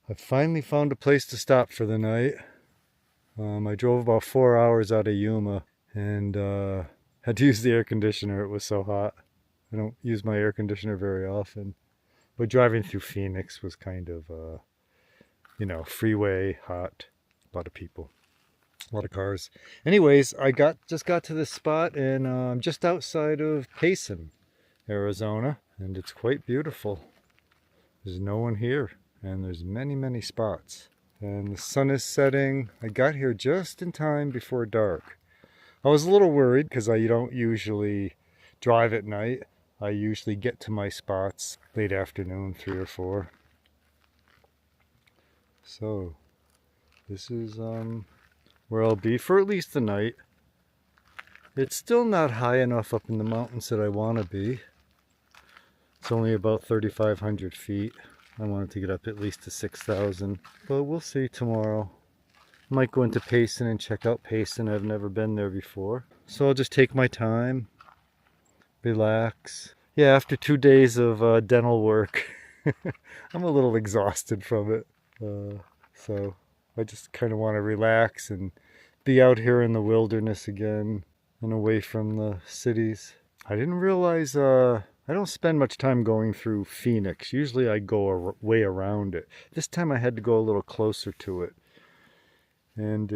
I finally found a place to stop for the night. I drove about 4 hours out of Yuma and had to use the air conditioner. It was so hot. I don't use my air conditioner very often. But driving through Phoenix was kind of, freeway, hot, a lot of people, a lot of cars. Anyways, just got to this spot and I'm just outside of Payson, Arizona, and it's quite beautiful. There's no one here, and there's many, many spots. And the sun is setting. I got here just in time before dark. I was a little worried because I don't usually drive at night. I usually get to my spots late afternoon, 3 or 4. So this is where I'll be for at least the night. It's still not high enough up in the mountains that I want to be. It's only about 3,500 feet. I wanted to get up at least to 6,000, but we'll see tomorrow. I might go into Payson and check out Payson. I've never been there before. So I'll just take my time, relax. Yeah, after 2 days of dental work, I'm a little exhausted from it. So I just kind of want to relax and be out here in the wilderness again and away from the cities. I didn't realize I don't spend much time going through Phoenix. Usually I go a way around it. This time I had to go a little closer to it. And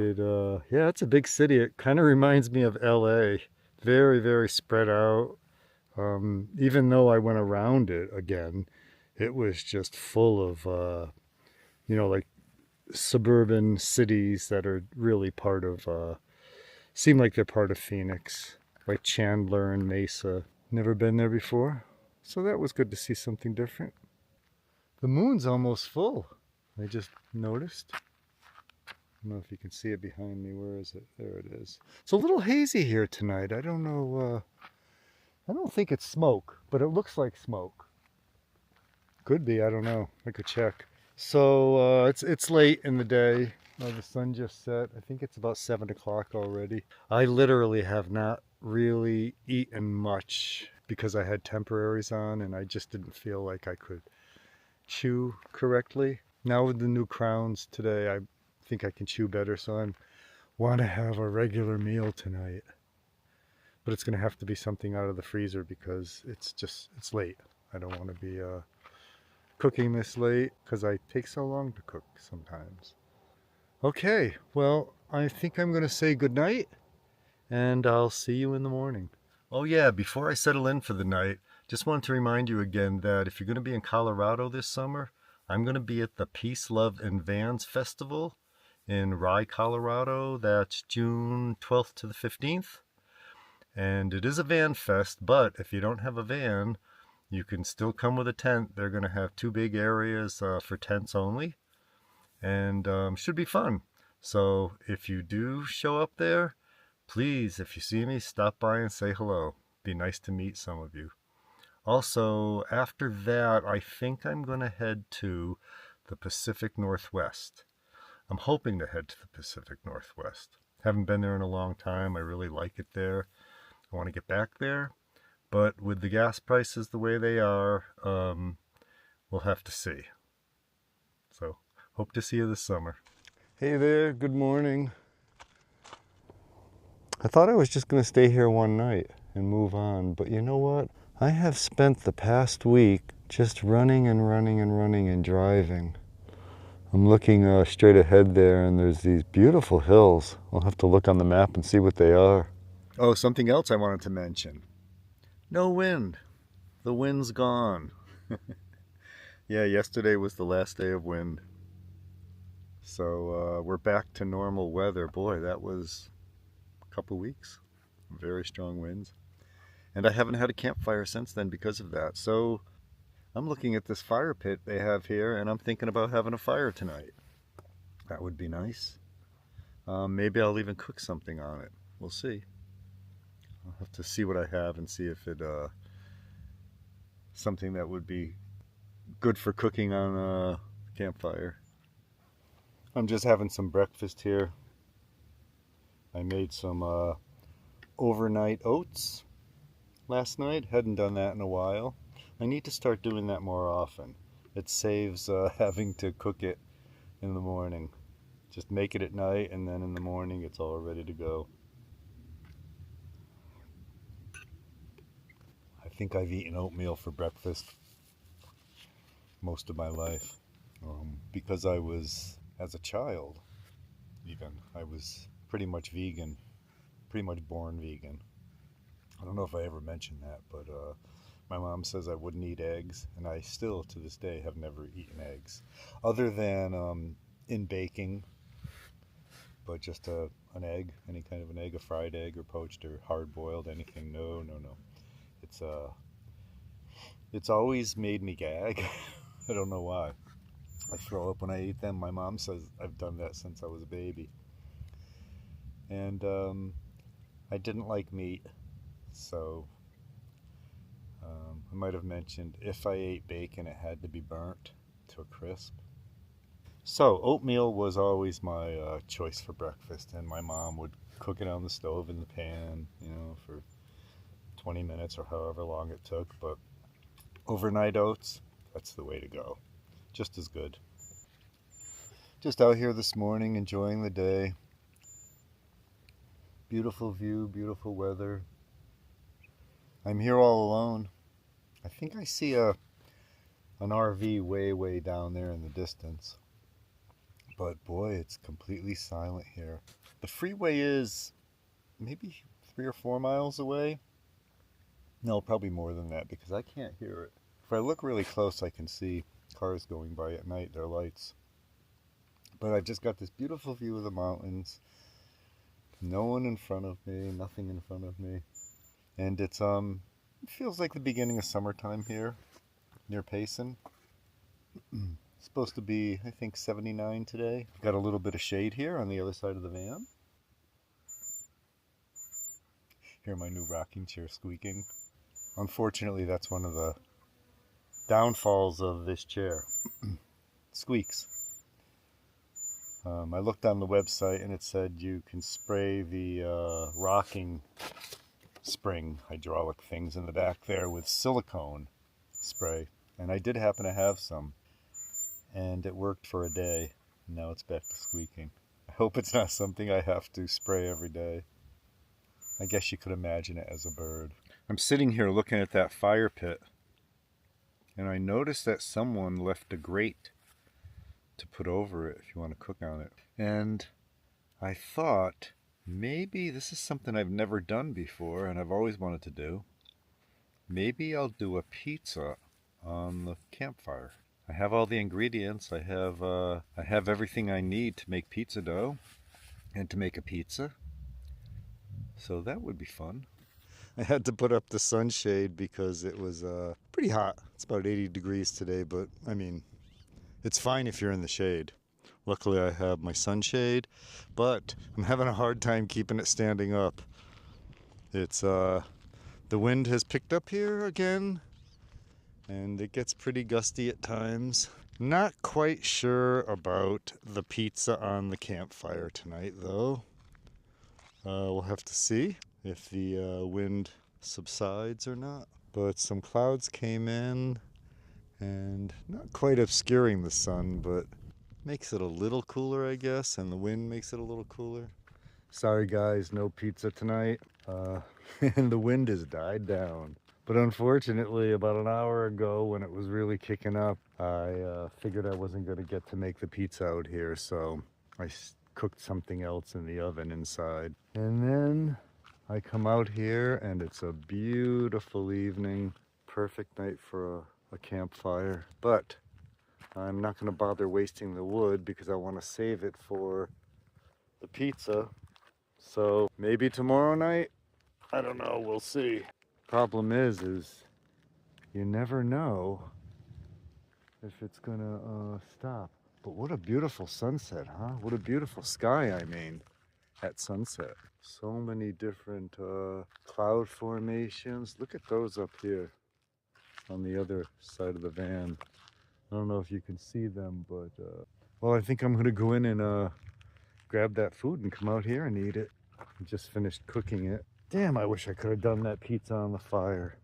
yeah, it's a big city. It kind of reminds me of LA. Very, very spread out. Even though I went around it again, it was just full of, like suburban cities that are really part of, seem like they're part of Phoenix. Like Chandler and Mesa. Never been there before, so that was good to see something different. The moon's almost full. I just noticed. I don't know if you can see it behind me. Where is it? There it is. It's a little hazy here tonight. I don't know. I don't think it's smoke, but it looks like smoke. Could be. I don't know. I could check. So it's late in the day. The sun just set. I think it's about 7 o'clock already. I literally have not really eaten much because I had temporaries on and I just didn't feel like I could chew correctly. Now with the new crowns today, I think I can chew better, so I want to have a regular meal tonight. But it's going to have to be something out of the freezer because it's late. I don't want to be cooking this late because I take so long to cook sometimes. Okay, well, I think I'm going to say goodnight, and I'll see you in the morning. Oh yeah, before I settle in for the night, just wanted to remind you again that if you're going to be in Colorado this summer, I'm going to be at the Peace, Love, and Vans Festival in Rye, Colorado. That's June 12th to the 15th. And it is a van fest, but if you don't have a van, you can still come with a tent. They're going to have 2 big areas for tents only. And should be fun. So if you do show up there, please, if you see me, stop by and say hello. Be nice to meet some of you. Also, after that, I think I'm going to head to the Pacific Northwest. I'm hoping to head to the Pacific Northwest. Haven't been there in a long time. I really like it there. I want to get back there. But with the gas prices the way they are, we'll have to see. So, hope to see you this summer. Hey there, good morning. I thought I was just going to stay here one night and move on, but you know what? I have spent the past week just running and running and running and driving. I'm looking straight ahead there, and there's these beautiful hills. I'll have to look on the map and see what they are. Oh, something else I wanted to mention. No wind. The wind's gone. Yeah, yesterday was the last day of wind. So we're back to normal weather. Boy, that was a couple weeks. Very strong winds. And I haven't had a campfire since then because of that. So I'm looking at this fire pit they have here, and I'm thinking about having a fire tonight. That would be nice. Maybe I'll even cook something on it. We'll see. I'll have to see what I have and see if it something that would be good for cooking on a campfire. I'm just having some breakfast here. I made some overnight oats last night. Hadn't done that in a while. I need to start doing that more often. It saves having to cook it in the morning. Just make it at night, and then in the morning it's all ready to go. I think I've eaten oatmeal for breakfast most of my life. Because I was, as a child even, I was pretty much vegan, pretty much born vegan. I don't know if I ever mentioned that, but my mom says I wouldn't eat eggs, and I still, to this day, have never eaten eggs. Other than in baking, but just an egg, any kind of an egg, a fried egg or poached or hard-boiled, anything. No, no, no. It's always made me gag. I don't know why. I throw up when I eat them. My mom says I've done that since I was a baby. And I didn't like meat, so I might have mentioned if I ate bacon, it had to be burnt to a crisp. So oatmeal was always my choice for breakfast, and my mom would cook it on the stove in the pan, for 20 minutes or however long it took. But overnight oats, that's the way to go. Just as good. Just out here this morning, enjoying the day. Beautiful view, beautiful weather. I'm here all alone. I think I see an RV way down there in the distance. But boy, it's completely silent here. The freeway is maybe 3 or 4 miles away. No, probably more than that, because I can't hear it. If I look really close, I can see cars going by at night, their lights. But I've just got this beautiful view of the mountains. No one in front of me, nothing in front of me. And it feels like the beginning of summertime here near Payson. It's supposed to be, I think, 79 today. Got a little bit of shade here on the other side of the van. Hear my new rocking chair squeaking. Unfortunately, that's one of the downfalls of this chair. Squeaks. I looked on the website and it said you can spray the rocking spring hydraulic things in the back there with silicone spray. And I did happen to have some. And it worked for a day. Now it's back to squeaking. I hope it's not something I have to spray every day. I guess you could imagine it as a bird. I'm sitting here looking at that fire pit, and I noticed that someone left a grate to put over it if you want to cook on it. And I thought maybe this is something I've never done before and I've always wanted to do. Maybe I'll do a pizza on the campfire. I have all the ingredients. I have everything I need to make pizza dough and to make a pizza. So that would be fun. I had to put up the sunshade because it was pretty hot. It's about 80 degrees today, but I mean, it's fine if you're in the shade. Luckily I have my sunshade, but I'm having a hard time keeping it standing up. It's the wind has picked up here again, and it gets pretty gusty at times. Not quite sure about the pizza on the campfire tonight though. We'll have to see if the wind subsides or not. But some clouds came in and not quite obscuring the sun, but makes it a little cooler, I guess, and the wind makes it a little cooler. Sorry guys, no pizza tonight. And the wind has died down. But unfortunately, about an hour ago when it was really kicking up, I figured I wasn't going to get to make the pizza out here, so I cooked something else in the oven inside. And then I come out here and it's a beautiful evening. Perfect night for a campfire. But I'm not going to bother wasting the wood because I want to save it for the pizza. So maybe tomorrow night? I don't know, we'll see. Problem is you never know if it's gonna stop. But what a beautiful sunset, huh? What a beautiful sky, I mean, at sunset. So many different cloud formations. Look at those up here on the other side of the van. I don't know if you can see them, but well, I think I'm gonna go in and grab that food and come out here and eat it. I just finished cooking it. Damn, I wish I could have done that pizza on the fire.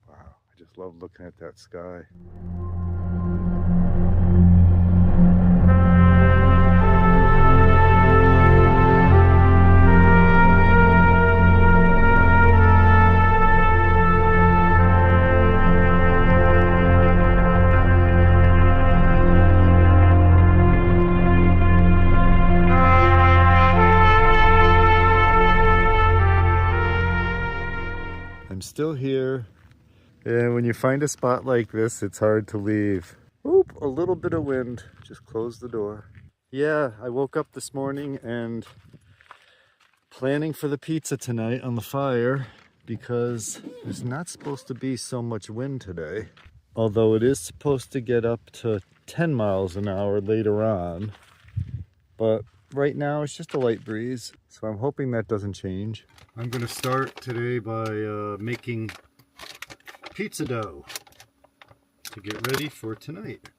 Wow, I just love looking at that sky. when you find a spot like this, it's hard to leave. Oop, a little bit of wind. Just close the door. Yeah, I woke up this morning and planning for the pizza tonight on the fire because there's not supposed to be so much wind today. Although it is supposed to get up to 10 miles an hour later on. But right now it's just a light breeze, so I'm hoping that doesn't change. I'm going to start today by making pizza dough to get ready for tonight.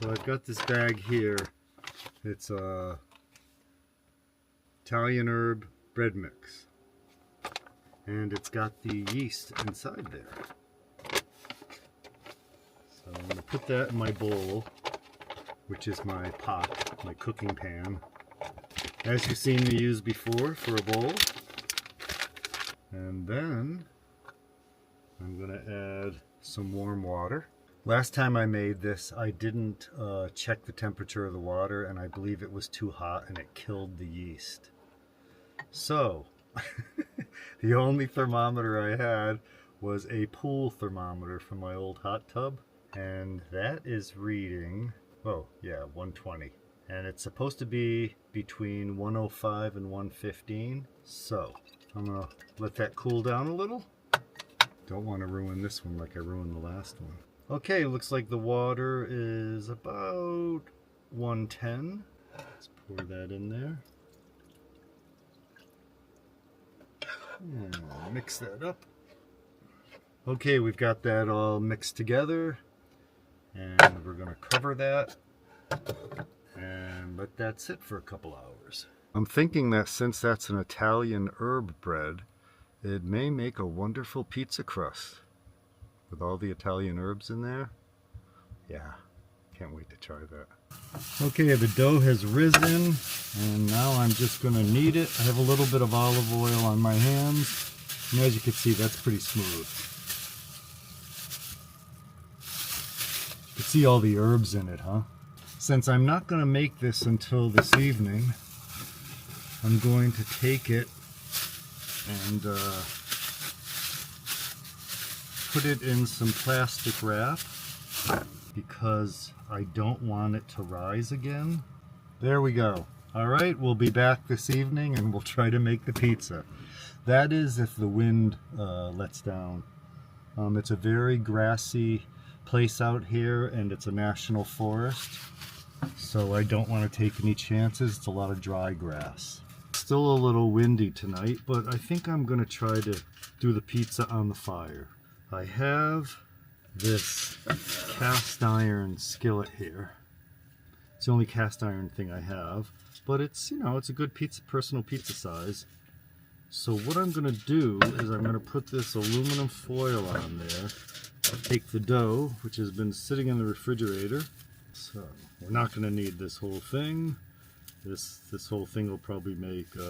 So I've got this bag here. It's Italian herb bread mix, and it's got the yeast inside there. So I'm going to put that in my bowl, which is my pot, my cooking pan, as you've seen me use before for a bowl. And then I'm going to add some warm water. Last time I made this, I didn't check the temperature of the water, and I believe it was too hot and it killed the yeast. So, the only thermometer I had was a pool thermometer from my old hot tub, and that is reading, oh yeah, 120. And it's supposed to be between 105 and 115. So, I'm gonna let that cool down a little. Don't want to ruin this one like I ruined the last one. Okay, looks like the water is about 110. Let's pour that in there. And mix that up. Okay, we've got that all mixed together, and we're going to cover that and let that sit for a couple hours. I'm thinking that since that's an Italian herb bread, it may make a wonderful pizza crust with all the Italian herbs in there. Yeah, can't wait to try that. Okay, the dough has risen, and now I'm just going to knead it. I have a little bit of olive oil on my hands, and as you can see, that's pretty smooth. You can see all the herbs in it, huh? Since I'm not going to make this until this evening, I'm going to take it and put it in some plastic wrap because I don't want it to rise again. There we go. All right, we'll be back this evening and we'll try to make the pizza. That is if the wind lets down. It's a very grassy place out here, and it's a national forest, so I don't want to take any chances. It's a lot of dry grass. Still a little windy tonight, but I think I'm going to try to do the pizza on the fire. I have this cast iron skillet here. It's the only cast iron thing I have, but it's, you know, it's a good pizza, personal pizza size. So what I'm going to do is I'm going to put this aluminum foil on there, take the dough, which has been sitting in the refrigerator. So we're not going to need this whole thing. This whole thing will probably make 3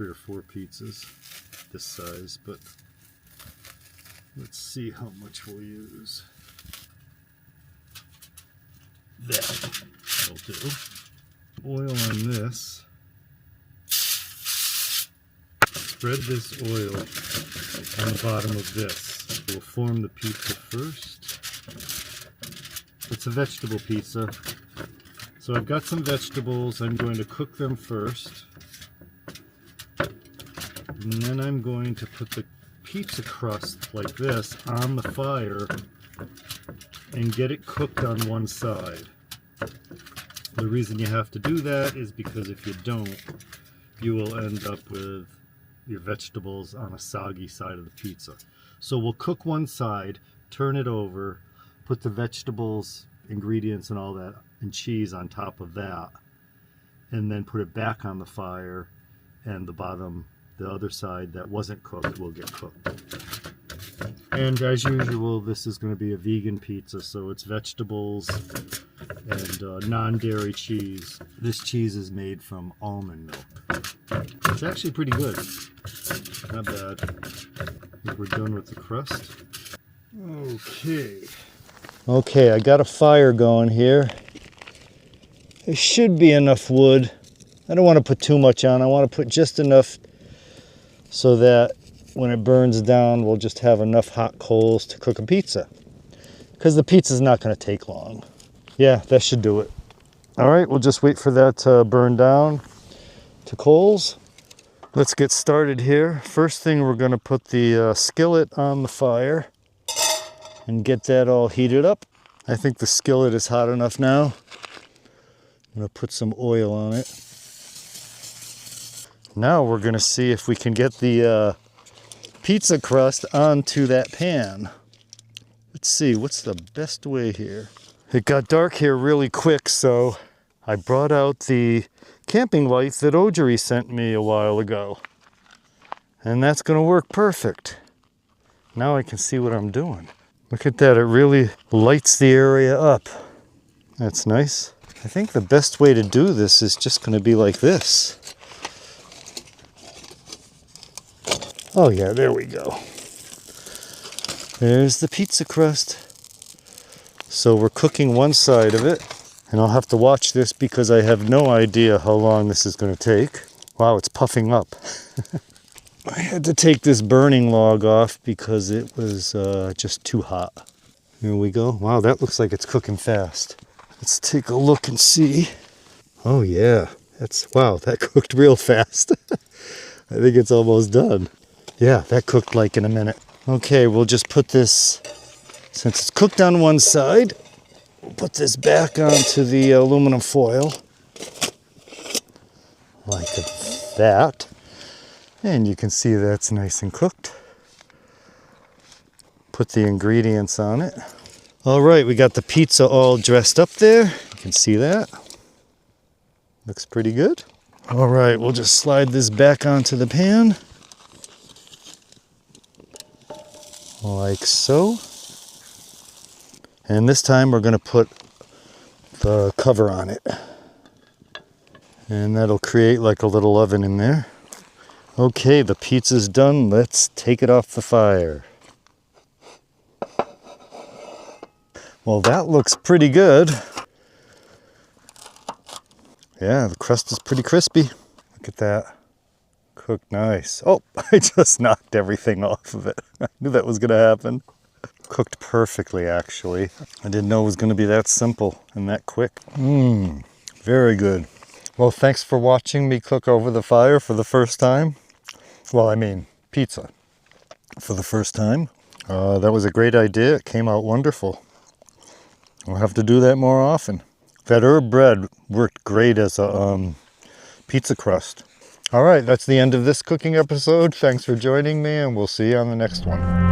or 4 pizzas this size, but let's see how much we'll use. That will do. Oil on this. Spread this oil on the bottom of this. We'll form the pizza first. It's a vegetable pizza. So I've got some vegetables. I'm going to cook them first. And then I'm going to put the pizza crust like this on the fire and get it cooked on one side. The reason you have to do that is because if you don't, you will end up with your vegetables on a soggy side of the pizza. So we'll cook one side, turn it over, put the vegetables, ingredients and all that, and cheese on top of that, and then put it back on the fire, and the bottom, the other side that wasn't cooked, will get cooked. And as usual, this is going to be a vegan pizza, so it's vegetables and non-dairy cheese. This cheese is made from almond milk. It's actually pretty good. Not bad. I think we're done with the crust. Okay, I got a fire going here. There should be enough wood. I don't want to put too much on. I want to put just enough so that when it burns down, we'll just have enough hot coals to cook a pizza. Because the pizza's not going to take long. Yeah, that should do it. All right, we'll just wait for that to burn down to coals. Let's get started here. First thing, we're going to put the skillet on the fire and get that all heated up. I think the skillet is hot enough now. I'm going to put some oil on it. Now we're going to see if we can get the pizza crust onto that pan. Let's see, what's the best way here? It got dark here really quick, so I brought out the camping light that OGERY sent me a while ago. And that's going to work perfect. Now I can see what I'm doing. Look at that, it really lights the area up. That's nice. I think the best way to do this is just going to be like this. Oh yeah, there we go. There's the pizza crust. So we're cooking one side of it, and I'll have to watch this because I have no idea how long this is going to take. Wow, it's puffing up. I had to take this burning log off because it was just too hot. Here we go. Wow, that looks like it's cooking fast. Let's take a look and see. Oh yeah, wow, that cooked real fast. I think it's almost done. Yeah, that cooked like in a minute. Okay, we'll just put this, since it's cooked on one side, we'll put this back onto the aluminum foil. Like that. And you can see that's nice and cooked. Put the ingredients on it. All right, we got the pizza all dressed up there. You can see that. Looks pretty good. All right, we'll just slide this back onto the pan. Like so. And this time we're going to put the cover on it. And that'll create like a little oven in there. Okay, the pizza's done. Let's take it off the fire. Well, that looks pretty good. Yeah, the crust is pretty crispy. Look at that. Cooked nice. Oh, I just knocked everything off of it. I knew that was going to happen. Cooked perfectly, actually. I didn't know it was going to be that simple and that quick. Very good. Well, thanks for watching me cook over the fire for the first time. Well, I mean, pizza for the first time. That was a great idea. It came out wonderful. We'll have to do that more often. That herb bread worked great as a pizza crust. All right, that's the end of this cooking episode. Thanks for joining me, and we'll see you on the next one.